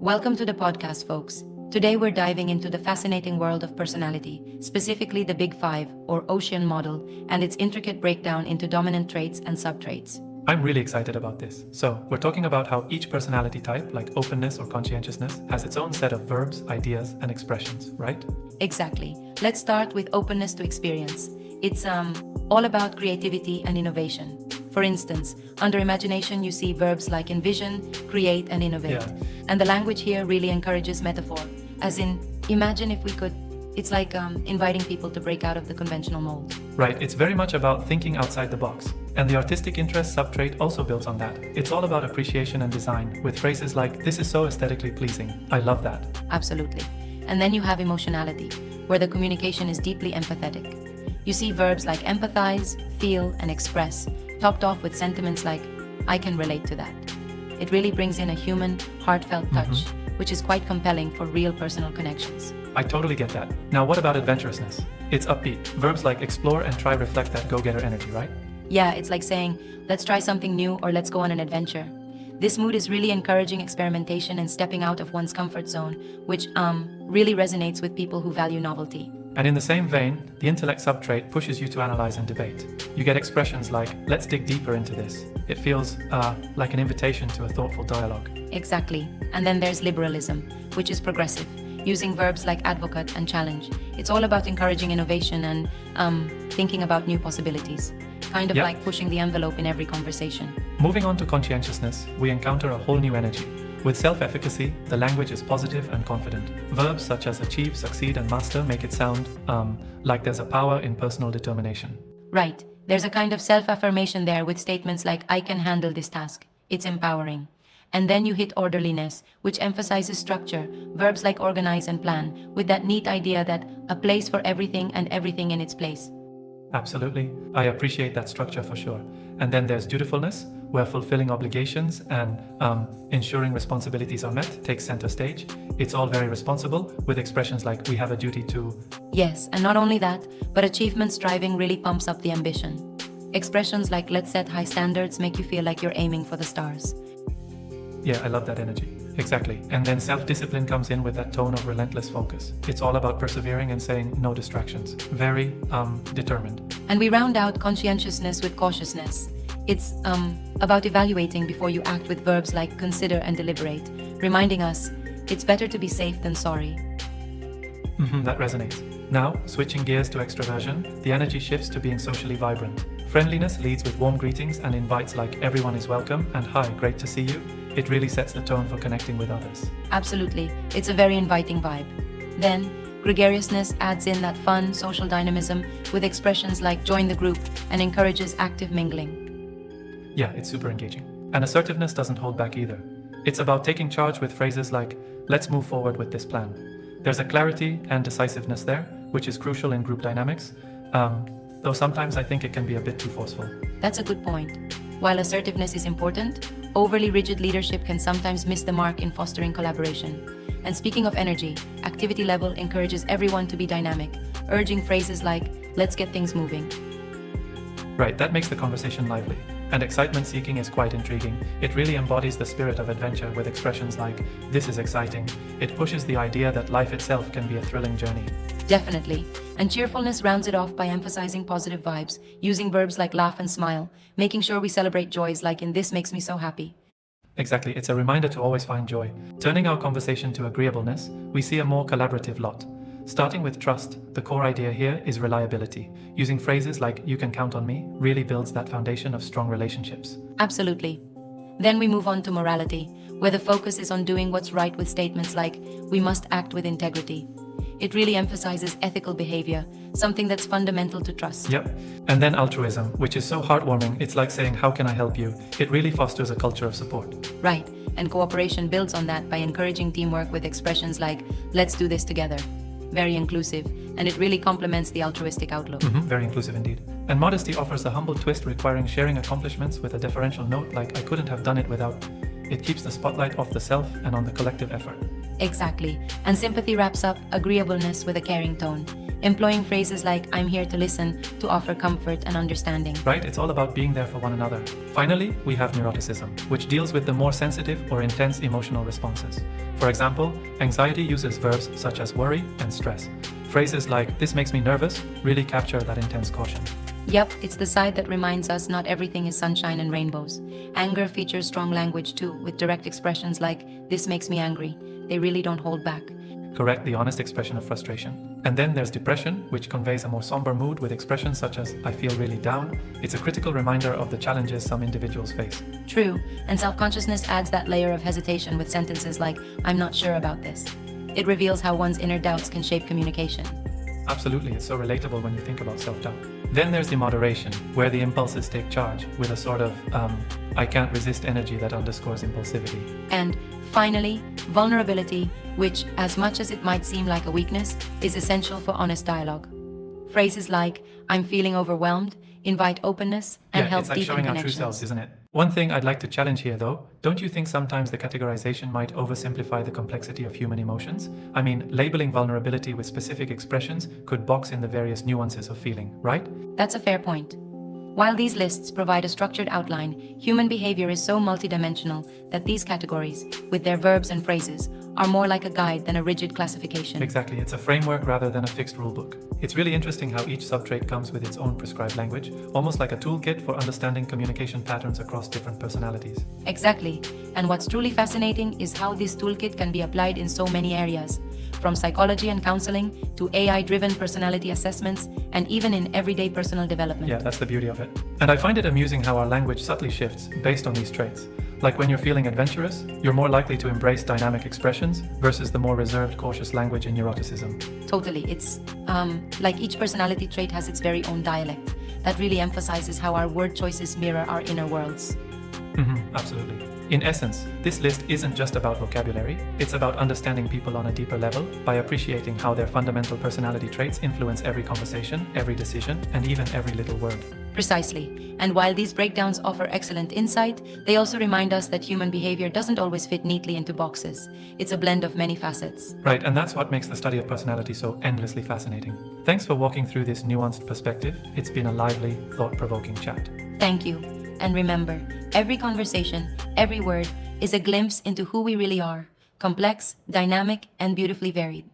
Welcome to the podcast, folks. Today we're diving into the fascinating world of personality, specifically the Big Five, or Ocean model, and its intricate breakdown into dominant traits and subtraits. I'm really excited about this. So, we're talking about how each personality type, like openness or conscientiousness, has its own set of verbs, ideas, and expressions, right? Exactly. Let's start with openness to experience. It's all about creativity and innovation. For instance, under imagination, you see verbs like envision, create, and innovate. Yeah. And the language here really encourages metaphor, as in, imagine if we could. It's like inviting people to break out of the conventional mold. Right, it's very much about thinking outside the box. And the artistic interest subtrait also builds on that. It's all about appreciation and design, with phrases like, "This is so aesthetically pleasing. I love that." Absolutely. And then you have emotionality, where the communication is deeply empathetic. You see verbs like empathize, feel, and express, topped off with sentiments like, I can relate to that. It really brings in a human, heartfelt touch, which is quite compelling for real personal connections. I totally get that. Now, what about adventurousness? It's upbeat. Verbs like explore and try reflect that go-getter energy, right? Yeah, it's like saying, let's try something new or let's go on an adventure. This mood is really encouraging experimentation and stepping out of one's comfort zone, which really resonates with people who value novelty. And in the same vein, the intellect subtrait pushes you to analyze and debate. You get expressions like, let's dig deeper into this. It feels like an invitation to a thoughtful dialogue. Exactly. And then there's liberalism, which is progressive, using verbs like advocate and challenge. It's all about encouraging innovation and thinking about new possibilities. Kind of like pushing the envelope in every conversation. Moving on to conscientiousness, we encounter a whole new energy. With self-efficacy, the language is positive and confident. Verbs such as achieve, succeed, and master make it sound like there's a power in personal determination. Right. There's a kind of self-affirmation there with statements like, I can handle this task. It's empowering. And then you hit orderliness, which emphasizes structure, verbs like organize and plan, with that neat idea that a place for everything and everything in its place. Absolutely. I appreciate that structure for sure. And then there's dutifulness, where fulfilling obligations and ensuring responsibilities are met takes center stage. It's all very responsible, with expressions like we have a duty to. Yes, and not only that, but achievement striving really pumps up the ambition. Expressions like let's set high standards make you feel like you're aiming for the stars. Yeah, I love that energy. Exactly. And then self-discipline comes in with that tone of relentless focus. It's all about persevering and saying no distractions. Very determined. And we round out conscientiousness with cautiousness. It's about evaluating before you act with verbs like consider and deliberate, reminding us it's better to be safe than sorry. That resonates. Now, switching gears to extroversion, the energy shifts to being socially vibrant. Friendliness leads with warm greetings and invites like everyone is welcome and hi, great to see you. It really sets the tone for connecting with others. Absolutely. It's a very inviting vibe. Then, gregariousness adds in that fun social dynamism with expressions like join the group and encourages active mingling. Yeah, it's super engaging. And assertiveness doesn't hold back either. It's about taking charge with phrases like, let's move forward with this plan. There's a clarity and decisiveness there, which is crucial in group dynamics, though sometimes I think it can be a bit too forceful. That's a good point. While assertiveness is important, overly rigid leadership can sometimes miss the mark in fostering collaboration. And speaking of energy, activity level encourages everyone to be dynamic, urging phrases like, let's get things moving. Right, that makes the conversation lively. And excitement seeking is quite intriguing. It really embodies the spirit of adventure with expressions like, this is exciting. It pushes the idea that life itself can be a thrilling journey. Definitely. And cheerfulness rounds it off by emphasizing positive vibes, using verbs like laugh and smile, making sure we celebrate joys like in this makes me so happy. Exactly, it's a reminder to always find joy. Turning our conversation to agreeableness, we see a more collaborative lot. Starting with trust, the core idea here is reliability. Using phrases like you can count on me really builds that foundation of strong relationships. Absolutely. Then we move on to morality, where the focus is on doing what's right with statements like we must act with integrity. It really emphasizes ethical behavior, something that's fundamental to trust. Yep. And then altruism, which is so heartwarming. It's like saying, how can I help you? It really fosters a culture of support. Right. And cooperation builds on that by encouraging teamwork with expressions like, let's do this together. Very inclusive, and it really complements the altruistic outlook. Very inclusive indeed. And modesty offers a humble twist requiring sharing accomplishments with a deferential note like I couldn't have done it without. It keeps the spotlight off the self and on the collective effort. Exactly. And sympathy wraps up agreeableness with a caring tone, employing phrases like I'm here to listen to offer comfort and understanding. Right? It's all about being there for one another. Finally, we have neuroticism, which deals with the more sensitive or intense emotional responses. For example, anxiety uses verbs such as worry and stress. Phrases like, "this makes me nervous," really capture that intense caution. Yep, it's the side that reminds us not everything is sunshine and rainbows. Anger features strong language too, with direct expressions like, "this makes me angry." They really don't hold back. Correct, the honest expression of frustration. And then there's depression, which conveys a more somber mood with expressions such as, "I feel really down." It's a critical reminder of the challenges some individuals face. True, and self-consciousness adds that layer of hesitation with sentences like, "I'm not sure about this." It reveals how one's inner doubts can shape communication. Absolutely, it's so relatable when you think about self-doubt. Then there's the moderation, where the impulses take charge, with a sort of, I can't resist energy that underscores impulsivity. And finally, vulnerability, which, as much as it might seem like a weakness, is essential for honest dialogue. Phrases like, "I'm feeling overwhelmed," invite openness and help it's like deepen showing our true connections. selves, isn't it? One thing I'd like to challenge here though, don't you think sometimes the categorization might oversimplify the complexity of human emotions? I mean, labeling vulnerability with specific expressions could box in the various nuances of feeling, right? That's a fair point. While these lists provide a structured outline, human behavior is so multidimensional that these categories, with their verbs and phrases, are more like a guide than a rigid classification. Exactly, it's a framework rather than a fixed rulebook. It's really interesting how each subtrait comes with its own prescribed language, almost like a toolkit for understanding communication patterns across different personalities. Exactly. And what's truly fascinating is how this toolkit can be applied in so many areas, from psychology and counseling to AI-driven personality assessments, and even in everyday personal development. Yeah, that's the beauty of it. And I find it amusing how our language subtly shifts based on these traits. Like when you're feeling adventurous, you're more likely to embrace dynamic expressions versus the more reserved, cautious language in neuroticism. Totally. It's like each personality trait has its very own dialect. That really emphasizes how our word choices mirror our inner worlds. Absolutely. In essence, this list isn't just about vocabulary, it's about understanding people on a deeper level by appreciating how their fundamental personality traits influence every conversation, every decision, and even every little word. Precisely. And while these breakdowns offer excellent insight, they also remind us that human behavior doesn't always fit neatly into boxes. It's a blend of many facets. Right, and that's what makes the study of personality so endlessly fascinating. Thanks for walking through this nuanced perspective. It's been a lively, thought-provoking chat. Thank you. And remember, every conversation, every word is a glimpse into who we really are, complex, dynamic, and beautifully varied.